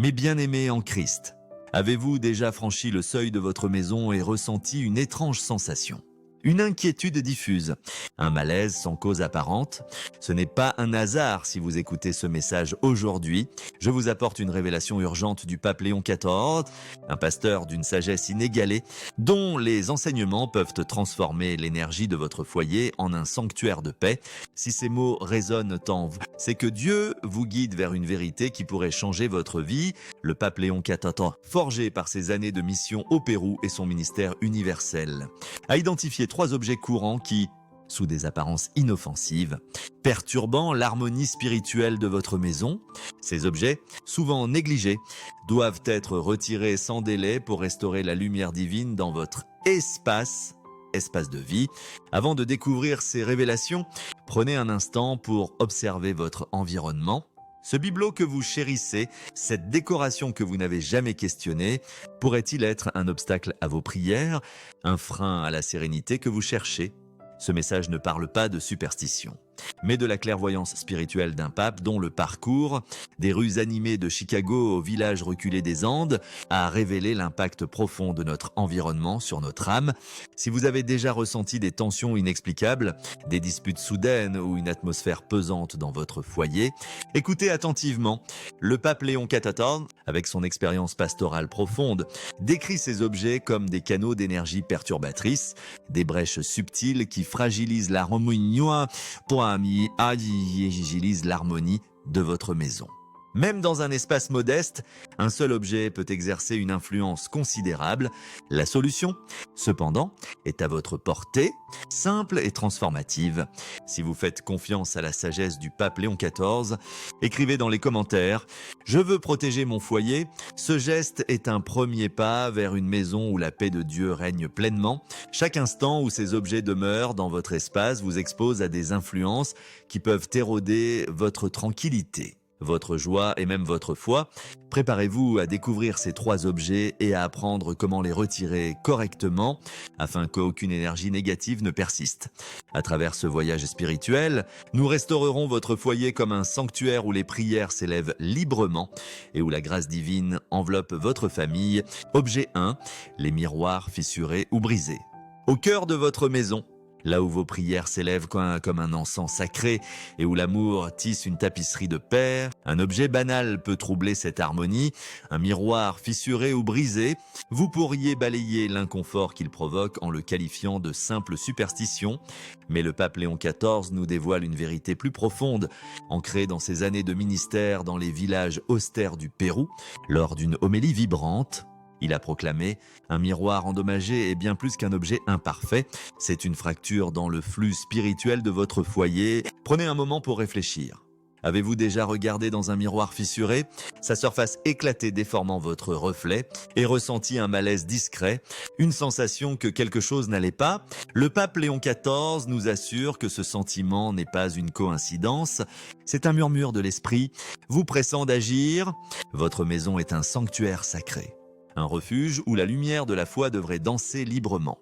Mes bien-aimés en Christ, avez-vous déjà franchi le seuil de votre maison et ressenti une étrange sensation ? Une inquiétude diffuse, un malaise sans cause apparente. Ce n'est pas un hasard si vous écoutez ce message aujourd'hui. Je vous apporte une révélation urgente du pape Léon XIV, un pasteur d'une sagesse inégalée, dont les enseignements peuvent transformer l'énergie de votre foyer en un sanctuaire de paix. Si ces mots résonnent en vous, c'est que Dieu vous guide vers une vérité qui pourrait changer votre vie. Le pape Léon XIV, forgé par ses années de mission au Pérou et son ministère universel, a identifié 3 objets courants qui, sous des apparences inoffensives, perturbant l'harmonie spirituelle de votre maison. Ces objets, souvent négligés, doivent être retirés sans délai pour restaurer la lumière divine dans votre espace de vie. Avant de découvrir ces révélations, prenez un instant pour observer votre environnement. Ce bibelot que vous chérissez, cette décoration que vous n'avez jamais questionnée, pourrait-il être un obstacle à vos prières, un frein à la sérénité que vous cherchez ? Ce message ne parle pas de superstition, mais de la clairvoyance spirituelle d'un pape dont le parcours, des rues animées de Chicago au village reculé des Andes, a révélé l'impact profond de notre environnement sur notre âme. Si vous avez déjà ressenti des tensions inexplicables, des disputes soudaines ou une atmosphère pesante dans votre foyer, écoutez attentivement. Le pape Léon XIV, avec son expérience pastorale profonde, décrit ces objets comme des canaux d'énergie perturbatrice, des brèches subtiles qui fragilisent l'harmonie de votre maison. Même dans un espace modeste, un seul objet peut exercer une influence considérable. La solution, cependant, est à votre portée, simple et transformative. Si vous faites confiance à la sagesse du pape Léon XIV, écrivez dans les commentaires « Je veux protéger mon foyer ». Ce geste est un premier pas vers une maison où la paix de Dieu règne pleinement. Chaque instant où ces objets demeurent dans votre espace vous expose à des influences qui peuvent éroder votre tranquillité, votre joie et même votre foi. Préparez-vous à découvrir ces 3 objets et à apprendre comment les retirer correctement afin qu'aucune énergie négative ne persiste. À travers ce voyage spirituel, nous restaurerons votre foyer comme un sanctuaire où les prières s'élèvent librement et où la grâce divine enveloppe votre famille. Objet 1, les miroirs fissurés ou brisés. Au cœur de votre maison, là où vos prières s'élèvent comme un encens sacré et où l'amour tisse une tapisserie de paix, un objet banal peut troubler cette harmonie, un miroir fissuré ou brisé. Vous pourriez balayer l'inconfort qu'il provoque en le qualifiant de simple superstition, mais le pape Léon XIV nous dévoile une vérité plus profonde, ancrée dans ses années de ministère dans les villages austères du Pérou. Lors d'une homélie vibrante, il a proclamé « Un miroir endommagé est bien plus qu'un objet imparfait. C'est une fracture dans le flux spirituel de votre foyer. » Prenez un moment pour réfléchir. Avez-vous déjà regardé dans un miroir fissuré, sa surface éclatée déformant votre reflet, et ressenti un malaise discret, une sensation que quelque chose n'allait pas ? Le pape Léon XIV nous assure que ce sentiment n'est pas une coïncidence, c'est un murmure de l'esprit, vous pressant d'agir. Votre maison est un sanctuaire sacré, un refuge où la lumière de la foi devrait danser librement.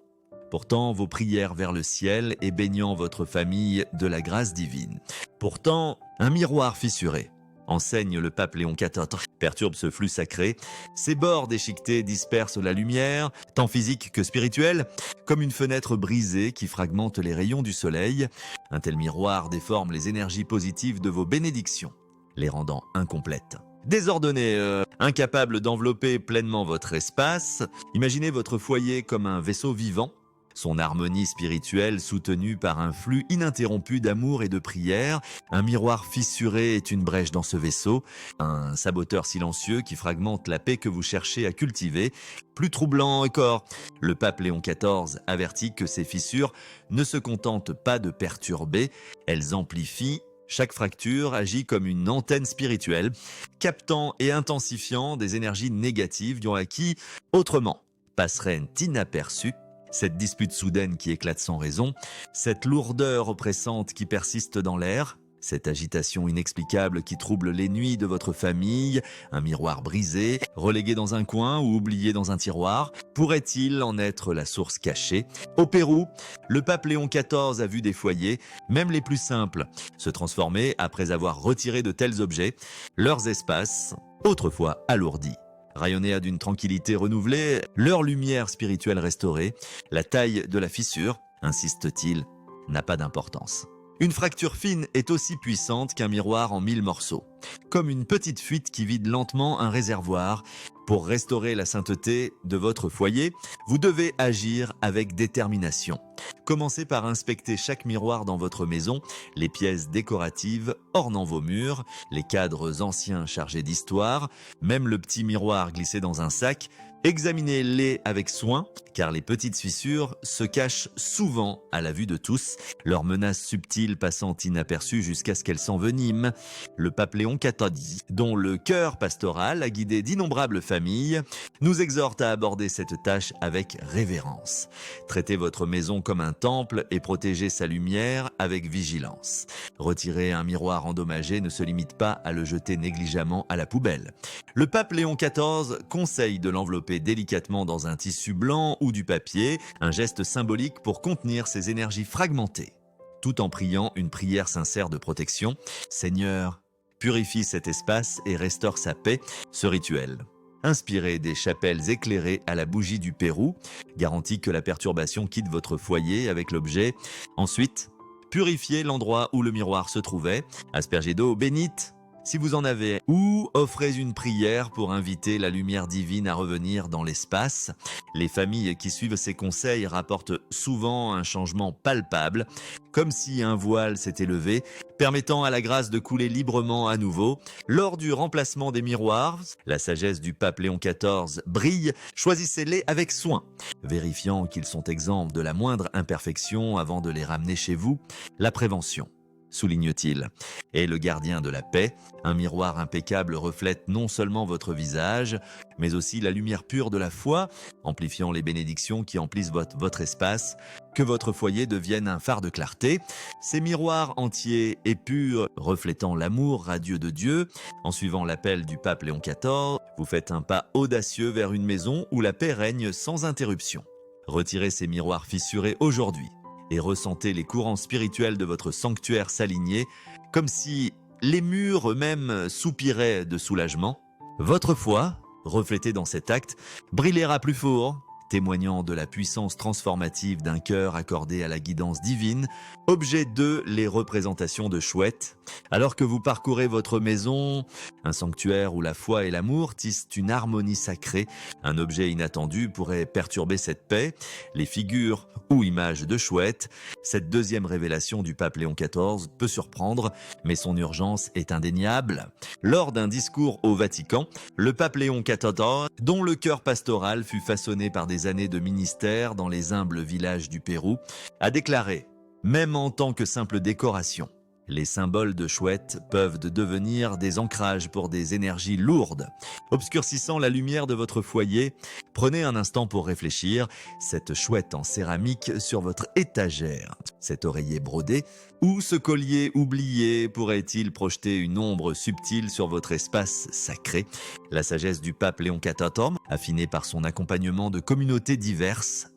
Pourtant, vos prières vers le ciel et baignant votre famille de la grâce divine. Pourtant, un miroir fissuré, enseigne le pape Léon XIV, perturbe ce flux sacré. Ses bords déchiquetés dispersent la lumière, tant physique que spirituelle, comme une fenêtre brisée qui fragmente les rayons du soleil. Un tel miroir déforme les énergies positives de vos bénédictions, les rendant incomplètes. Désordonné, incapable d'envelopper pleinement votre espace, imaginez votre foyer comme un vaisseau vivant, son harmonie spirituelle soutenue par un flux ininterrompu d'amour et de prière. Un miroir fissuré est une brèche dans ce vaisseau, un saboteur silencieux qui fragmente la paix que vous cherchez à cultiver. Plus troublant encore, le pape Léon XIV avertit que ces fissures ne se contentent pas de perturber, elles amplifient. Chaque fracture agit comme une antenne spirituelle, captant et intensifiant des énergies négatives dont qui, autrement, passeraient inaperçues. Cette dispute soudaine qui éclate sans raison, cette lourdeur oppressante qui persiste dans l'air, Cette agitation inexplicable qui trouble les nuits de votre famille, un miroir brisé, relégué dans un coin ou oublié dans un tiroir, pourrait-il en être la source cachée? Au Pérou, le pape Léon XIV a vu des foyers, même les plus simples, se transformer après avoir retiré de tels objets, leurs espaces, autrefois alourdis. Rayonnés d'une tranquillité renouvelée, leur lumière spirituelle restaurée, la taille de la fissure, insiste-t-il, n'a pas d'importance. Une fracture fine est aussi puissante qu'un miroir en 1000 morceaux, comme une petite fuite qui vide lentement un réservoir. Pour restaurer la sainteté de votre foyer, vous devez agir avec détermination. Commencez par inspecter chaque miroir dans votre maison, les pièces décoratives ornant vos murs, les cadres anciens chargés d'histoire, même le petit miroir glissé dans un sac. Examinez-les avec soin, car les petites fissures se cachent souvent à la vue de tous, leurs menaces subtiles passant inaperçues jusqu'à ce qu'elles s'enveniment. Le pape Léon XIV, dont le cœur pastoral a guidé d'innombrables familles, nous exhorte à aborder cette tâche avec révérence. Traitez votre maison comme un temple et protégez sa lumière avec vigilance. Retirer un miroir endommagé ne se limite pas à le jeter négligemment à la poubelle. Le pape Léon XIV conseille de l'envelopper délicatement dans un tissu blanc ou du papier, un geste symbolique pour contenir ces énergies fragmentées, tout en priant une prière sincère de protection. Seigneur, purifie cet espace et restaure sa paix. Ce rituel, inspiré des chapelles éclairées à la bougie du Pérou, garantit que la perturbation quitte votre foyer avec l'objet. Ensuite, purifiez l'endroit où le miroir se trouvait, aspergez d'eau bénite si vous en avez, ou offrez une prière pour inviter la lumière divine à revenir dans l'espace. Les familles qui suivent ces conseils rapportent souvent un changement palpable, comme si un voile s'était levé, permettant à la grâce de couler librement à nouveau. Lors du remplacement des miroirs, la sagesse du pape Léon XIV brille. Choisissez-les avec soin, vérifiant qu'ils sont exempts de la moindre imperfection avant de les ramener chez vous. La prévention, souligne-t-il, est le gardien de la paix. Un miroir impeccable reflète non seulement votre visage, mais aussi la lumière pure de la foi, amplifiant les bénédictions qui emplissent votre espace. Que votre foyer devienne un phare de clarté. Ces miroirs entiers et purs, reflétant l'amour radieux de Dieu, en suivant l'appel du pape Léon XIV, vous faites un pas audacieux vers une maison où la paix règne sans interruption. Retirez ces miroirs fissurés aujourd'hui et ressentez les courants spirituels de votre sanctuaire s'aligner, comme si les murs eux-mêmes soupiraient de soulagement. Votre foi, reflétée dans cet acte, brillera plus fort, témoignant de la puissance transformative d'un cœur accordé à la guidance divine. Objet 2, les représentations de chouettes. Alors que vous parcourez votre maison, un sanctuaire où la foi et l'amour tissent une harmonie sacrée, un objet inattendu pourrait perturber cette paix. Les figures ou images de chouettes. Cette deuxième révélation du pape Léon XIV peut surprendre, mais son urgence est indéniable. Lors d'un discours au Vatican, le pape Léon XIV, dont le cœur pastoral fut façonné par des années de ministère dans les humbles villages du Pérou, a déclaré « Même en tant que simple décoration, les symboles de chouettes peuvent devenir des ancrages pour des énergies lourdes. Obscurcissant la lumière de votre foyer, prenez un instant pour réfléchir. Cette chouette en céramique sur votre étagère, cet oreiller brodé ou ce collier oublié pourrait-il projeter une ombre subtile sur votre espace sacré? La sagesse du pape Léon XIV, affinée par son accompagnement de communautés diverses,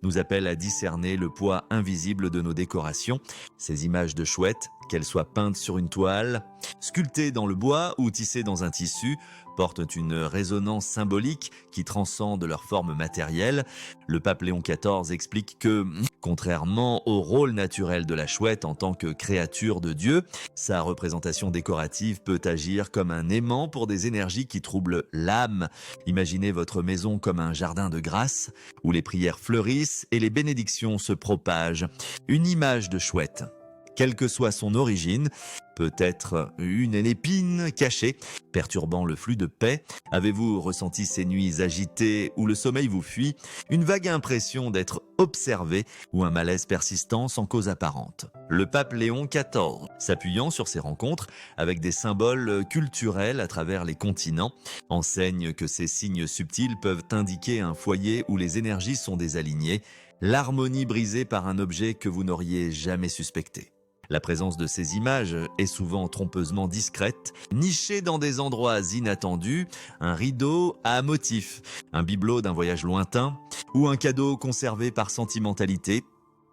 nous appelle à discerner le poids invisible de nos décorations. Ces images de chouettes, qu'elles soient peintes sur une toile, sculptées dans le bois ou tissées dans un tissu, portent une résonance symbolique qui transcende leur forme matérielle. Le pape Léon XIV explique que, contrairement au rôle naturel de la chouette en tant que créature de Dieu, sa représentation décorative peut agir comme un aimant pour des énergies qui troublent l'âme. Imaginez votre maison comme un jardin de grâce, où les prières fleurissent et les bénédictions se propagent. Une image de chouette, quelle que soit son origine, peut être une épine cachée, perturbant le flux de paix. Avez-vous ressenti ces nuits agitées où le sommeil vous fuit, une vague impression d'être observé ou un malaise persistant sans cause apparente? Le pape Léon XIV, s'appuyant sur ces rencontres avec des symboles culturels à travers les continents, enseigne que ces signes subtils peuvent indiquer un foyer où les énergies sont désalignées, l'harmonie brisée par un objet que vous n'auriez jamais suspecté. La présence de ces images est souvent trompeusement discrète, nichée dans des endroits inattendus, un rideau à motif, un bibelot d'un voyage lointain ou un cadeau conservé par sentimentalité.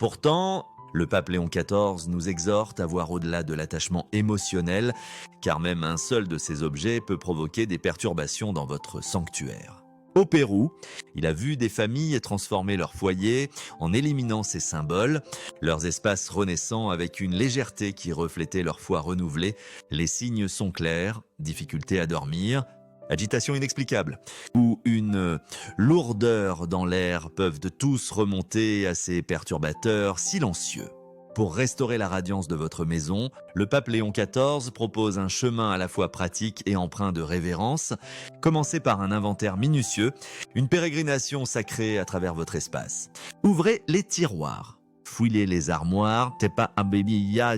Pourtant, le pape Léon XIV nous exhorte à voir au-delà de l'attachement émotionnel, car même un seul de ces objets peut provoquer des perturbations dans votre sanctuaire. Au Pérou, il a vu des familles transformer leur foyer en éliminant ces symboles, leurs espaces renaissant avec une légèreté qui reflétait leur foi renouvelée. Les signes sont clairs, difficulté à dormir, agitation inexplicable ou une lourdeur dans l'air peuvent tous remonter à ces perturbateurs silencieux. Pour restaurer la radiance de votre maison, le pape Léon XIV propose un chemin à la fois pratique et empreint de révérence. Commencez par un inventaire minutieux, une pérégrination sacrée à travers votre espace. Ouvrez les tiroirs. Fouillez les armoires, t'es pas un baby ya,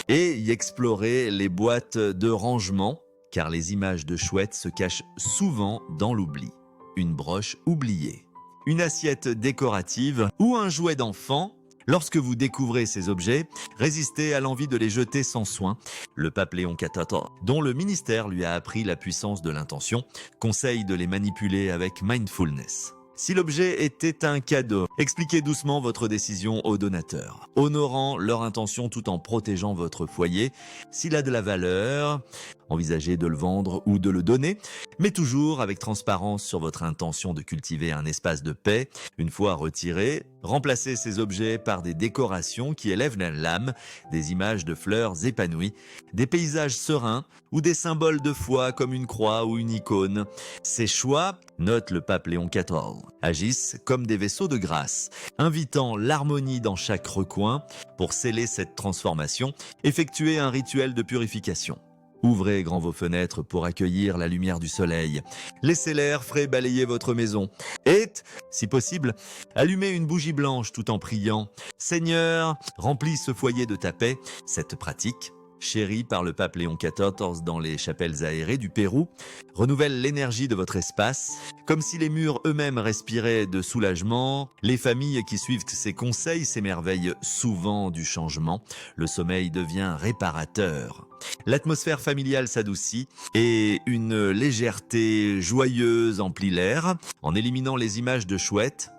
et y explorez les boîtes de rangement, car les images de chouettes se cachent souvent dans l'oubli. Une broche oubliée, une assiette décorative ou un jouet d'enfant. Lorsque vous découvrez ces objets, résistez à l'envie de les jeter sans soin. Le pape Léon XIV, dont le ministère lui a appris la puissance de l'intention, conseille de les manipuler avec mindfulness. Si l'objet était un cadeau, expliquez doucement votre décision aux donateurs, honorant leur intention tout en protégeant votre foyer. S'il a de la valeur, envisagez de le vendre ou de le donner, mais toujours avec transparence sur votre intention de cultiver un espace de paix. Une fois retirés, remplacez ces objets par des décorations qui élèvent l'âme, des images de fleurs épanouies, des paysages sereins ou des symboles de foi comme une croix ou une icône. Ces choix, note le pape Léon XIV, agissent comme des vaisseaux de grâce, invitant l'harmonie dans chaque recoin. Pour sceller cette transformation, effectuez un rituel de purification. Ouvrez grand vos fenêtres pour accueillir la lumière du soleil. Laissez l'air frais balayer votre maison. Et, si possible, allumez une bougie blanche tout en priant. Seigneur, remplis ce foyer de ta paix. Cette pratique, chérie par le pape Léon XIV dans les chapelles aérées du Pérou, renouvelle l'énergie de votre espace, comme si les murs eux-mêmes respiraient de soulagement. Les familles qui suivent ces conseils s'émerveillent souvent du changement. Le sommeil devient réparateur. L'atmosphère familiale s'adoucit et une légèreté joyeuse emplit l'air. En éliminant les images de chouettes,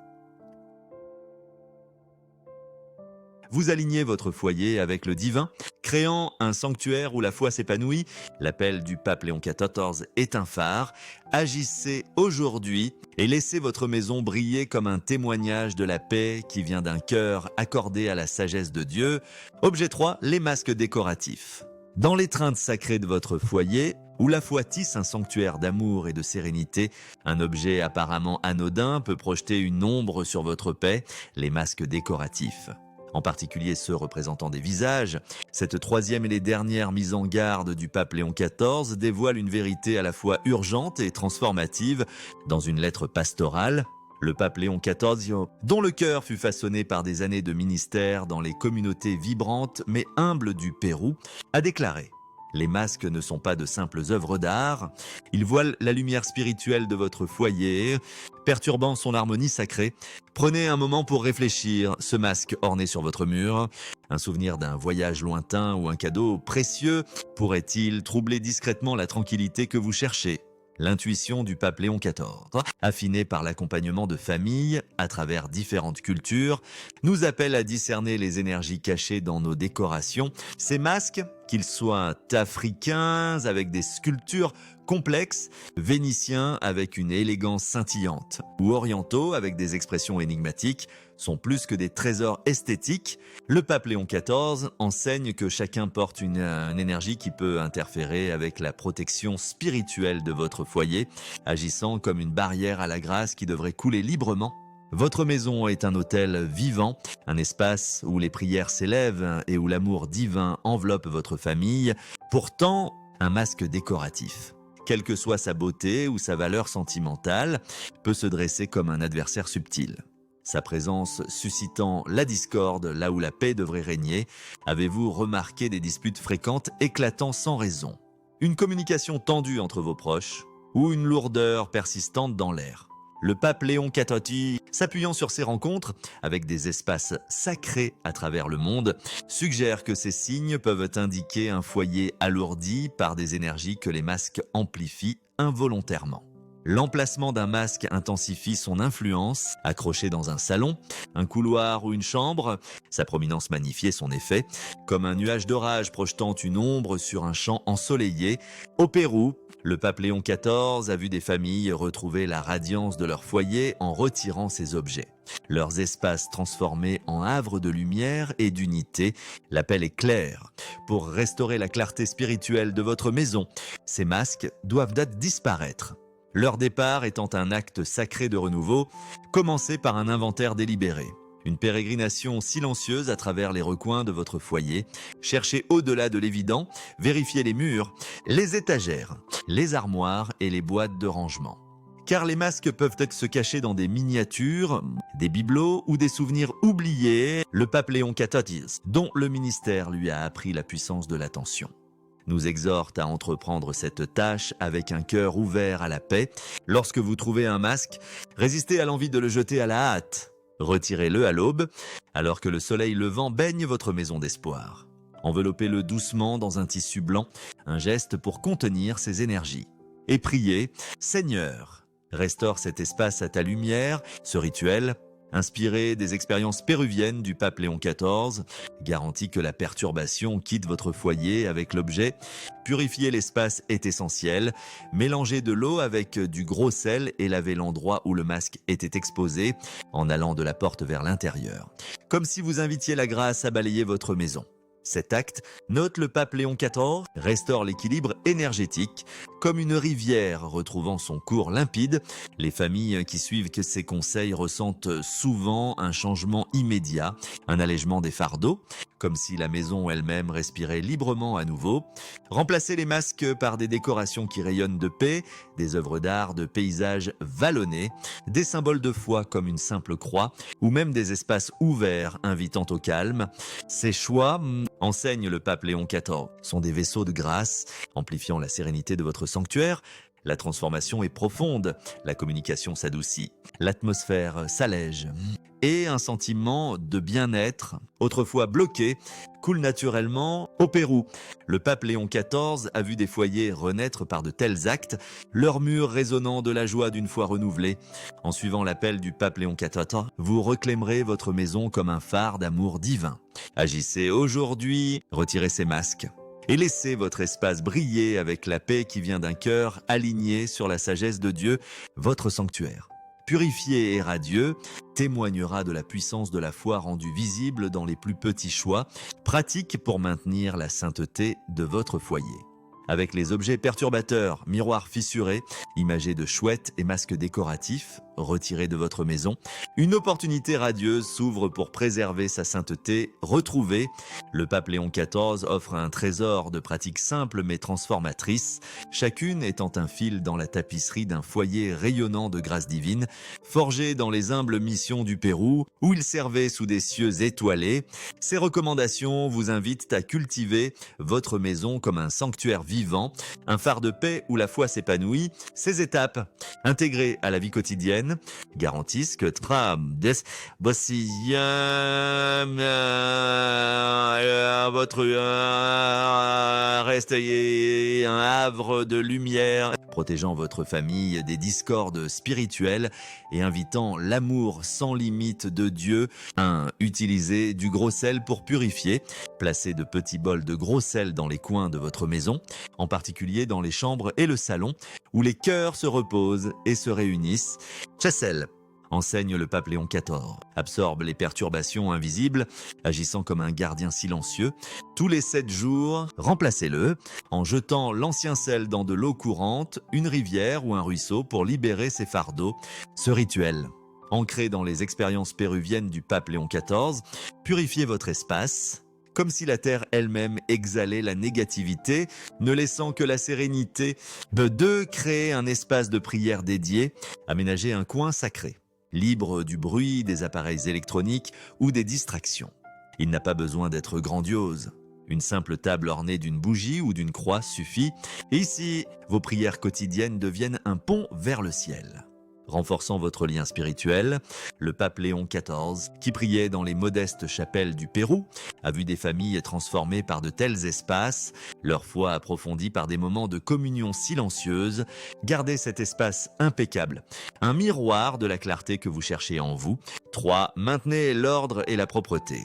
vous alignez votre foyer avec le divin, créant un sanctuaire où la foi s'épanouit. L'appel du pape Léon XIV est un phare. Agissez aujourd'hui et laissez votre maison briller comme un témoignage de la paix qui vient d'un cœur accordé à la sagesse de Dieu. Objet 3, les masques décoratifs. Dans l'étreinte sacrée de votre foyer, où la foi tisse un sanctuaire d'amour et de sérénité, un objet apparemment anodin peut projeter une ombre sur votre paix, les masques décoratifs. En particulier ceux représentant des visages. Cette troisième et dernière mise en garde du pape Léon XIV dévoile une vérité à la fois urgente et transformative dans une lettre pastorale. Le pape Léon XIV, dont le cœur fut façonné par des années de ministère dans les communautés vibrantes mais humbles du Pérou, a déclaré: les masques ne sont pas de simples œuvres d'art, ils voilent la lumière spirituelle de votre foyer, perturbant son harmonie sacrée. Prenez un moment pour réfléchir, ce masque orné sur votre mur, un souvenir d'un voyage lointain ou un cadeau précieux, pourrait-il troubler discrètement la tranquillité que vous cherchez ? L'intuition du pape Léon XIV, affinée par l'accompagnement de familles à travers différentes cultures, nous appelle à discerner les énergies cachées dans nos décorations. Ces masques, qu'ils soient africains avec des sculptures complexes, vénitiens avec une élégance scintillante, ou orientaux avec des expressions énigmatiques, sont plus que des trésors esthétiques. Le pape Léon XIV enseigne que chacun porte une énergie qui peut interférer avec la protection spirituelle de votre foyer, agissant comme une barrière à la grâce qui devrait couler librement. Votre maison est un autel vivant, un espace où les prières s'élèvent et où l'amour divin enveloppe votre famille. Pourtant, un masque décoratif, quelle que soit sa beauté ou sa valeur sentimentale, peut se dresser comme un adversaire subtil. Sa présence suscitant la discorde là où la paix devrait régner. Avez-vous remarqué des disputes fréquentes éclatant sans raison? Une communication tendue entre vos proches ou une lourdeur persistante dans l'air? Le pape Léon XIV, s'appuyant sur ces rencontres avec des espaces sacrés à travers le monde, suggère que ces signes peuvent indiquer un foyer alourdi par des énergies que les masques amplifient involontairement. L'emplacement d'un masque intensifie son influence, accroché dans un salon, un couloir ou une chambre, sa prominence magnifiait son effet, comme un nuage d'orage projetant une ombre sur un champ ensoleillé. Au Pérou, le pape Léon XIV a vu des familles retrouver la radiance de leur foyer en retirant ces objets. Leurs espaces transformés en havre de lumière et d'unité, l'appel est clair. Pour restaurer la clarté spirituelle de votre maison, ces masques doivent disparaître. Leur départ étant un acte sacré de renouveau, commencez par un inventaire délibéré. Une pérégrination silencieuse à travers les recoins de votre foyer. Cherchez au-delà de l'évident, vérifiez les murs, les étagères, les armoires et les boîtes de rangement. Car les masques peuvent se cacher dans des miniatures, des bibelots ou des souvenirs oubliés. Le pape Léon XIV, dont le ministère lui a appris la puissance de l'attention, nous exhorte à entreprendre cette tâche avec un cœur ouvert à la paix. Lorsque vous trouvez un masque, résistez à l'envie de le jeter à la hâte. Retirez-le à l'aube, alors que le soleil levant baigne votre maison d'espoir. Enveloppez-le doucement dans un tissu blanc, un geste pour contenir ces énergies. Et priez, Seigneur, restaure cet espace à ta lumière. Ce rituel, inspiré des expériences péruviennes du pape Léon XIV, garantit que la perturbation quitte votre foyer avec l'objet. Purifier l'espace est essentiel. Mélangez de l'eau avec du gros sel et lavez l'endroit où le masque était exposé en allant de la porte vers l'intérieur. Comme si vous invitiez la grâce à balayer votre maison. Cet acte, note le pape Léon XIV, restaure l'équilibre énergétique. Comme une rivière retrouvant son cours limpide, les familles qui suivent ces conseils ressentent souvent un changement immédiat, un allègement des fardeaux, comme si la maison elle-même respirait librement à nouveau. Remplacez les masques par des décorations qui rayonnent de paix, des œuvres d'art, de paysages vallonnés, des symboles de foi comme une simple croix, ou même des espaces ouverts invitant au calme. Ces choix, enseigne le pape Léon XIV, sont des vaisseaux de grâce, amplifiant la sérénité de votre sanctuaire. La transformation est profonde, la communication s'adoucit, l'atmosphère s'allège et un sentiment de bien-être, autrefois bloqué, coule naturellement. Au Pérou, le pape Léon XIV a vu des foyers renaître par de tels actes, leurs murs résonnant de la joie d'une foi renouvelée. En suivant l'appel du pape Léon XIV, vous reclaimerez votre maison comme un phare d'amour divin. Agissez aujourd'hui, retirez ces masques. Et laissez votre espace briller avec la paix qui vient d'un cœur aligné sur la sagesse de Dieu, votre sanctuaire. Purifié et radieux, témoignera de la puissance de la foi rendue visible dans les plus petits choix, pratiques pour maintenir la sainteté de votre foyer. Avec les objets perturbateurs, miroirs fissurés, imagés de chouettes et masques décoratifs, retirés de votre maison, une opportunité radieuse s'ouvre pour préserver sa sainteté retrouvée. Le pape Léon XIV offre un trésor de pratiques simples mais transformatrices, chacune étant un fil dans la tapisserie d'un foyer rayonnant de grâce divine, forgé dans les humbles missions du Pérou, où il servait sous des cieux étoilés. Ces recommandations vous invitent à cultiver votre maison comme un sanctuaire vivant, un phare de paix où la foi s'épanouit. Ces étapes, intégrées à la vie quotidienne, garantissent que votre reste un havre de lumière, protégeant votre famille des discordes spirituelles et invitant l'amour sans limite de Dieu. 1. Utilisez du gros sel pour purifier. Placez de petits bols de gros sel dans les coins de votre maison, en particulier dans les chambres et le salon, où les cœurs se reposent et se réunissent. Chassel, enseigne le pape Léon XIV, absorbe les perturbations invisibles, agissant comme un gardien silencieux. Tous les 7 jours, remplacez-le en jetant l'ancien sel dans de l'eau courante, une rivière ou un ruisseau pour libérer ses fardeaux. Ce rituel, ancré dans les expériences péruviennes du pape Léon XIV, purifiez votre espace, comme si la terre elle-même exhalait la négativité, ne laissant que la sérénité. 2. Créer un espace de prière dédié, aménager un coin sacré, libre du bruit des appareils électroniques ou des distractions. Il n'a pas besoin d'être grandiose. Une simple table ornée d'une bougie ou d'une croix suffit. Et ici, vos prières quotidiennes deviennent un pont vers le ciel. renforçant votre lien spirituel. Le pape Léon XIV, qui priait dans les modestes chapelles du Pérou, a vu des familles transformées par de tels espaces, leur foi approfondie par des moments de communion silencieuse. Gardez cet espace impeccable, un miroir de la clarté que vous cherchez en vous. 3. Maintenez l'ordre et la propreté.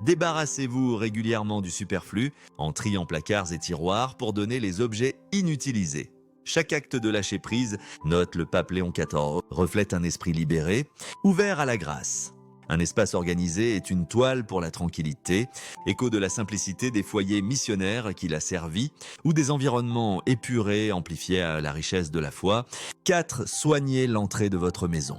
Débarrassez-vous régulièrement du superflu en triant placards et tiroirs pour donner les objets inutilisés. Chaque acte de lâcher prise, note le pape Léon XIV, reflète un esprit libéré, ouvert à la grâce. Un espace organisé est une toile pour la tranquillité, écho de la simplicité des foyers missionnaires qu'il a servi, ou des environnements épurés amplifiés la richesse de la foi. 4. Soignez l'entrée de votre maison.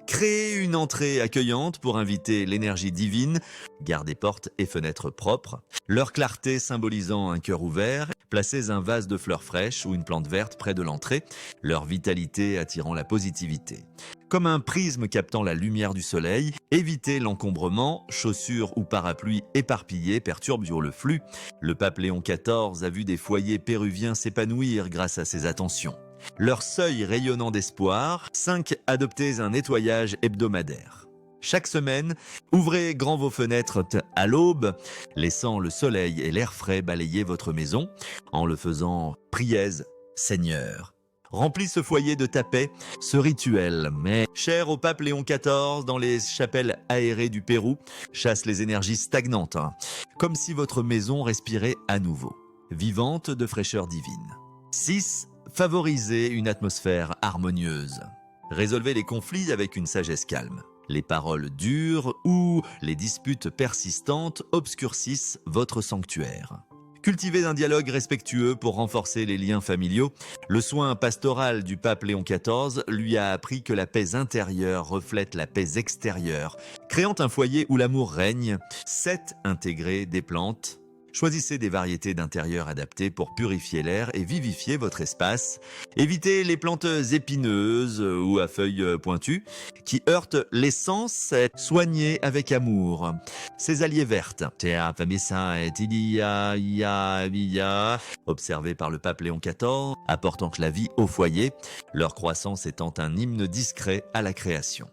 Créez une entrée accueillante pour inviter l'énergie divine. Gardez portes et fenêtres propres. Leur clarté symbolisant un cœur ouvert. Placez un vase de fleurs fraîches ou une plante verte près de l'entrée. Leur vitalité attirant la positivité. Comme un prisme captant la lumière du soleil, évitez l'encombrement, chaussures ou parapluies éparpillés perturbent le flux. Le pape Léon XIV a vu des foyers péruviens s'épanouir grâce à ces attentions. Leur seuil rayonnant d'espoir. 5. Adoptez un nettoyage hebdomadaire. Chaque semaine, ouvrez grand vos fenêtres à l'aube, laissant le soleil et l'air frais balayer votre maison. En le faisant, priez, Seigneur. Remplis ce foyer de ta paix, ce rituel, mais cher au pape Léon XIV, dans les chapelles aérées du Pérou, chasse les énergies stagnantes, comme si votre maison respirait à nouveau, vivante de fraîcheur divine. 6. Favorisez une atmosphère harmonieuse. Résolvez les conflits avec une sagesse calme. Les paroles dures ou les disputes persistantes obscurcissent votre sanctuaire. Cultivez un dialogue respectueux pour renforcer les liens familiaux. Le soin pastoral du pape Léon XIV lui a appris que la paix intérieure reflète la paix extérieure, créant un foyer où l'amour règne. 7. Intégrer des plantes. Choisissez des variétés d'intérieur adaptées pour purifier l'air et vivifier votre espace. Évitez les plantes épineuses ou à feuilles pointues qui heurtent l'essence. Soignez avec amour. Ces alliées vertes, observées par le pape Léon XIV, apportant la vie au foyer, leur croissance étant un hymne discret à la création.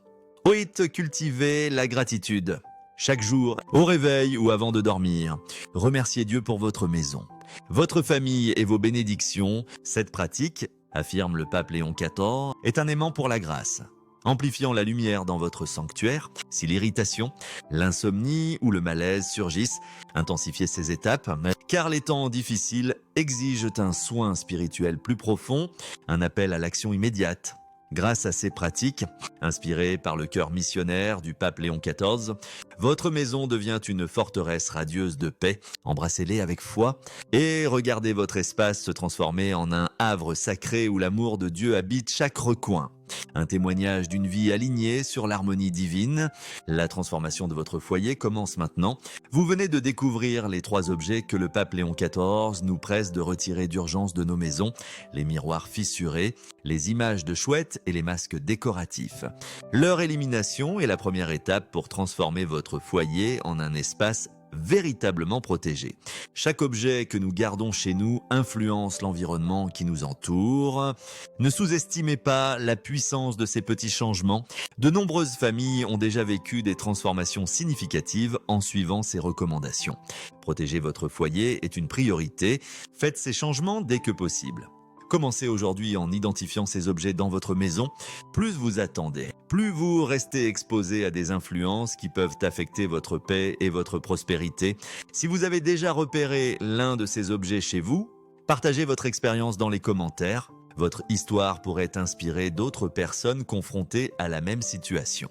8. Cultivez la gratitude. Chaque jour, au réveil ou avant de dormir, remerciez Dieu pour votre maison, votre famille et vos bénédictions. Cette pratique, affirme le pape Léon XIV, est un aimant pour la grâce, amplifiant la lumière dans votre sanctuaire. Si l'irritation, l'insomnie ou le malaise surgissent, intensifiez ces étapes, car les temps difficiles exigent un soin spirituel plus profond, un appel à l'action immédiate. Grâce à ces pratiques, inspirées par le cœur missionnaire du pape Léon XIV, votre maison devient une forteresse radieuse de paix. Embrassez-les avec foi et regardez votre espace se transformer en un havre sacré où l'amour de Dieu habite chaque recoin. Un témoignage d'une vie alignée sur l'harmonie divine. La transformation de votre foyer commence maintenant. Vous venez de découvrir les 3 objets que le pape Léon XIV nous presse de retirer d'urgence de nos maisons. Les miroirs fissurés, les images de chouettes et les masques décoratifs. Leur élimination est la première étape pour transformer votre foyer en un espace véritablement protégé. Chaque objet que nous gardons chez nous influence l'environnement qui nous entoure. Ne sous-estimez pas la puissance de ces petits changements. De nombreuses familles ont déjà vécu des transformations significatives en suivant ces recommandations. Protéger votre foyer est une priorité. Faites ces changements dès que possible. Commencez aujourd'hui en identifiant ces objets dans votre maison. Plus vous attendez, plus vous restez exposé à des influences qui peuvent affecter votre paix et votre prospérité. Si vous avez déjà repéré l'un de ces objets chez vous, partagez votre expérience dans les commentaires. Votre histoire pourrait inspirer d'autres personnes confrontées à la même situation.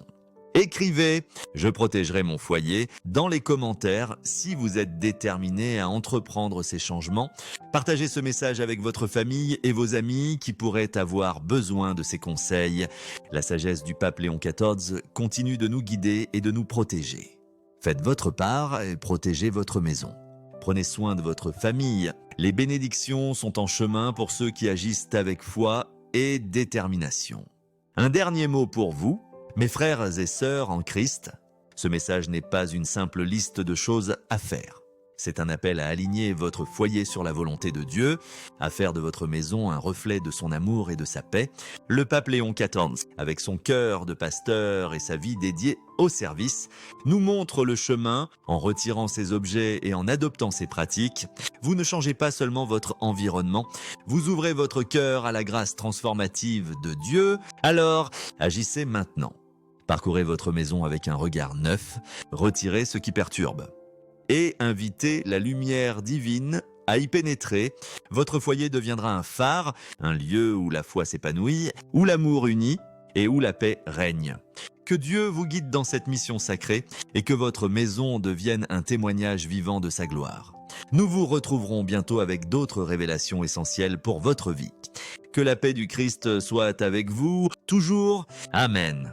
Écrivez « Je protégerai mon foyer » dans les commentaires si vous êtes déterminé à entreprendre ces changements. Partagez ce message avec votre famille et vos amis qui pourraient avoir besoin de ces conseils. La sagesse du pape Léon XIV continue de nous guider et de nous protéger. Faites votre part et protégez votre maison. Prenez soin de votre famille. Les bénédictions sont en chemin pour ceux qui agissent avec foi et détermination. Un dernier mot pour vous. Mes frères et sœurs en Christ, ce message n'est pas une simple liste de choses à faire. C'est un appel à aligner votre foyer sur la volonté de Dieu, à faire de votre maison un reflet de son amour et de sa paix. Le pape Léon XIV, avec son cœur de pasteur et sa vie dédiée au service, nous montre le chemin en retirant ces objets et en adoptant ces pratiques. Vous ne changez pas seulement votre environnement, vous ouvrez votre cœur à la grâce transformative de Dieu. Alors, agissez maintenant. Parcourez votre maison avec un regard neuf, retirez ce qui perturbe et invitez la lumière divine à y pénétrer. Votre foyer deviendra un phare, un lieu où la foi s'épanouit, où l'amour unit et où la paix règne. Que Dieu vous guide dans cette mission sacrée et que votre maison devienne un témoignage vivant de sa gloire. Nous vous retrouverons bientôt avec d'autres révélations essentielles pour votre vie. Que la paix du Christ soit avec vous toujours. Amen.